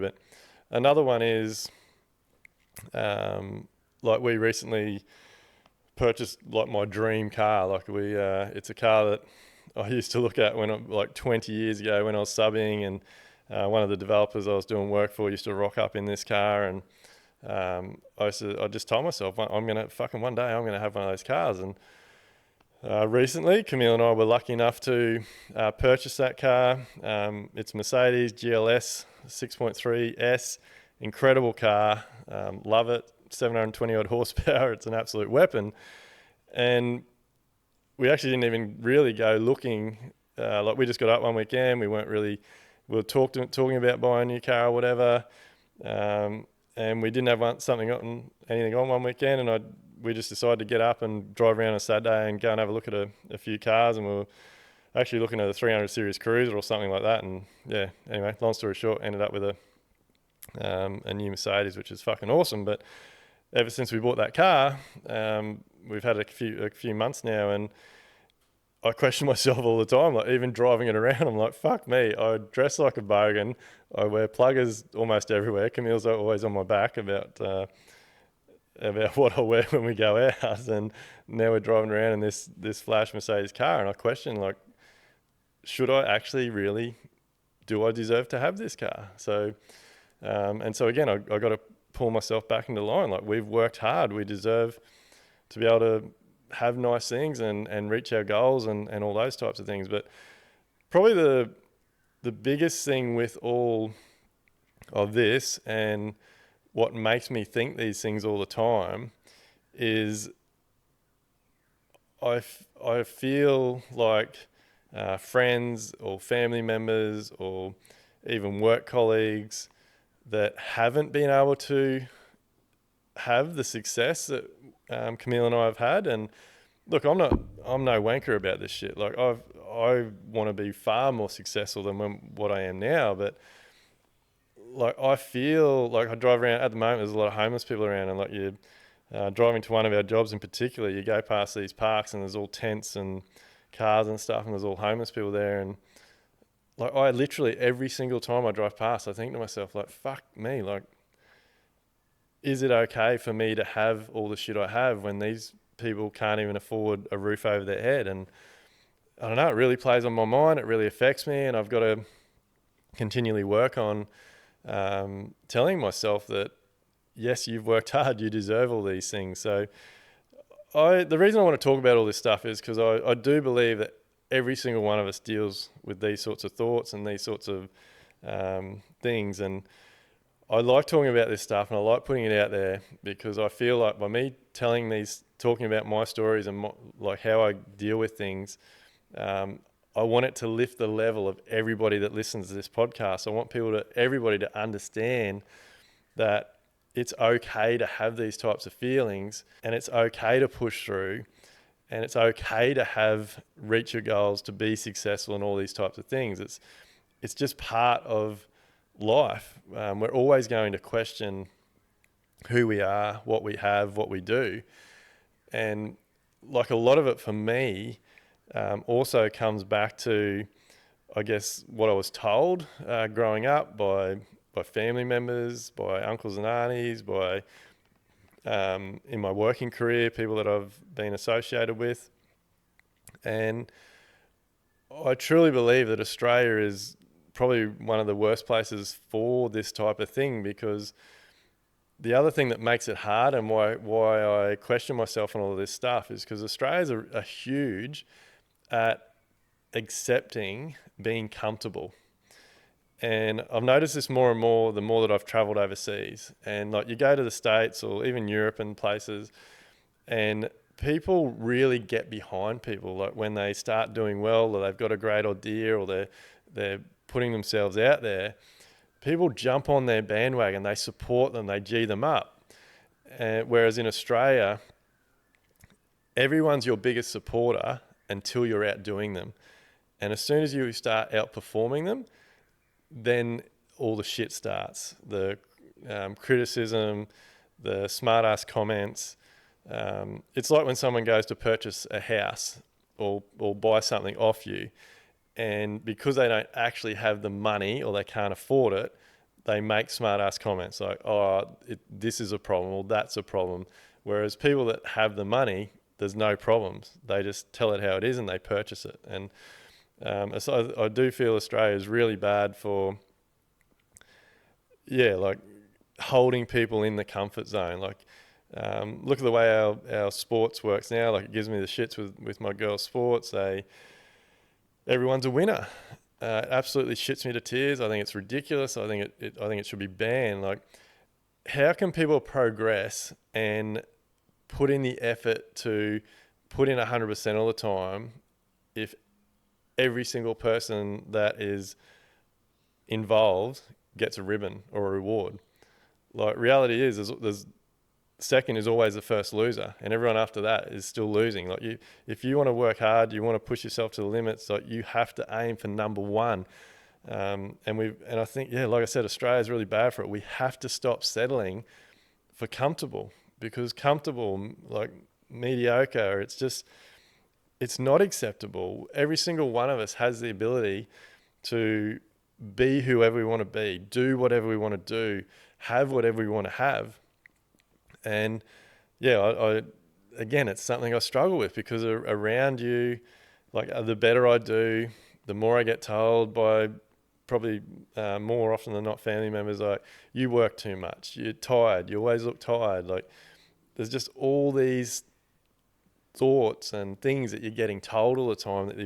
But another one is, like we recently purchased like my dream car. Like it's a car that I used to look at like 20 years ago when I was subbing, and one of the developers I was doing work for used to rock up in this car, and I just told myself, I'm gonna fucking one day I'm gonna have one of those cars. And recently, Camille and I were lucky enough to purchase that car. It's Mercedes GLS 6.3S, incredible car. Love it. 720 odd horsepower. It's an absolute weapon. And we actually didn't even really go looking. Like we just got up one weekend. We were talking about buying a new car or whatever. And we didn't have anything on one weekend, and we just decided to get up and drive around on Saturday and go and have a look at a few cars, and we were actually looking at a 300 series Cruiser or something like that. And yeah, anyway, long story short, ended up with a new Mercedes, which is fucking awesome. But ever since we bought that car, we've had a few months now, and I question myself all the time, like even driving it around, I'm like, fuck me, I dress like a bogan, I wear pluggers almost everywhere. Camille's always on my back about what I wear when we go out, and now we're driving around in this flash Mercedes car, and I question, like, should I actually really, do I deserve to have this car? So, and so again, I got to pull myself back into line. Like, we've worked hard, we deserve to be able to have nice things and reach our goals and all those types of things. But probably the biggest thing with all of this, and what makes me think these things all the time, is I feel like friends or family members or even work colleagues that haven't been able to have the success that Camille and I have had. And look, I'm no wanker about this shit. Like I want to be far more successful than what I am now. But like, I feel like I drive around at the moment. There's a lot of homeless people around, and like you're driving to one of our jobs in particular, you go past these parks and there's all tents and cars and stuff, and there's all homeless people there. And like, I literally every single time I drive past, I think to myself, like, fuck me, like, is it okay for me to have all the shit I have when these people can't even afford a roof over their head? And I don't know, it really plays on my mind. It really affects me, and I've got to continually work on telling myself that, yes, you've worked hard, you deserve all these things. So the reason I want to talk about all this stuff is because I do believe that every single one of us deals with these sorts of thoughts and these sorts of things. And I like talking about this stuff, and I like putting it out there, because I feel like by me talking about my stories and like how I deal with things, I want it to lift the level of everybody that listens to this podcast. I want everybody to understand that it's okay to have these types of feelings, and it's okay to push through, and it's okay to reach your goals, to be successful and all these types of things. It's just part of life. We're always going to question who we are, what we have, what we do. And like, a lot of it for me also comes back to, I guess, what I was told growing up by family members, by uncles and aunties, by in my working career, people that I've been associated with. And I truly believe that Australia is probably one of the worst places for this type of thing, because the other thing that makes it hard, and why I question myself on all of this stuff, is because Australians are huge at accepting being comfortable. And I've noticed this more and more the more that I've traveled overseas. And like, you go to the States or even Europe and places, and people really get behind people. Like, when they start doing well, or they've got a great idea, or they're putting themselves out there, people jump on their bandwagon, they support them, they G them up. Whereas in Australia, everyone's your biggest supporter until you're outdoing them. And as soon as you start outperforming them, then all the shit starts. The criticism, the smart ass comments. It's like when someone goes to purchase a house or buy something off you, and because they don't actually have the money or they can't afford it, they make smart ass comments like, oh, this is a problem or that's a problem. Whereas people that have the money, there's no problems. They just tell it how it is and they purchase it. And so I do feel Australia is really bad for, like holding people in the comfort zone. Like, look at the way our sports works now. Like, it gives me the shits with my girls' sports. Everyone's a winner. It absolutely shits me to tears. I think it's ridiculous. I think it should be banned. Like, how can people progress and put in the effort to put in 100% all the time if every single person that is involved gets a ribbon or a reward? Like, reality is there's second is always the first loser, and everyone after that is still losing. Like, if you want to work hard, you want to push yourself to the limits, like, you have to aim for number one. And I think, like I said, Australia is really bad for it. We have to stop settling for comfortable, because comfortable, like mediocre, it's not acceptable. Every single one of us has the ability to be whoever we want to be, do whatever we want to do, have whatever we want to have. And I again, it's something I struggle with, because around you, like, the better I do, the more I get told by probably more often than not family members, like, you work too much, you're tired, you always look tired. Like, there's just all these thoughts and things that you're getting told all the time that